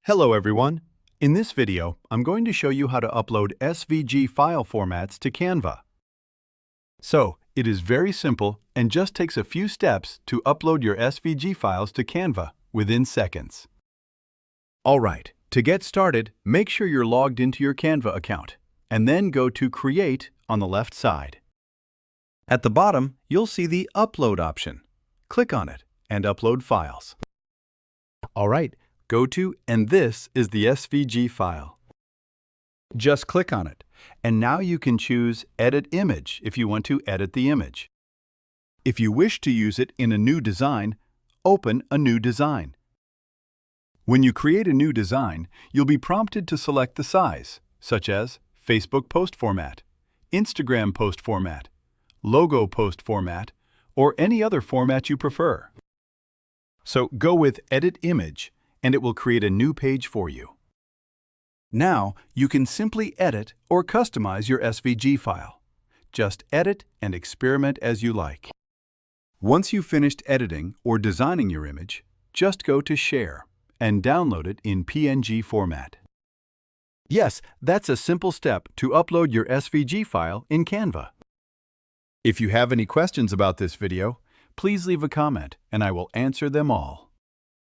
Hello everyone! In this video, I'm going to show you how to upload SVG file formats to Canva. So, it is very simple and just takes a few steps to upload your SVG files to Canva within seconds. Alright, to get started, make sure you're logged into your Canva account, and then go to Create on the left side. At the bottom, you'll see the Upload option. Click on it and upload files. Alright, go to, and this is the SVG file. Just click on it, and now you can choose Edit Image if you want to edit the image. If you wish to use it in a new design, open a new design. When you create a new design, you'll be prompted to select the size, such as Facebook post format, Instagram post format, logo post format, or any other format you prefer. So go with Edit Image, and it will create a new page for you. Now, you can simply edit or customize your SVG file. Just edit and experiment as you like. Once you've finished editing or designing your image, just go to Share and download it in PNG format. Yes, that's a simple step to upload your SVG file in Canva. If you have any questions about this video, please leave a comment and I will answer them all.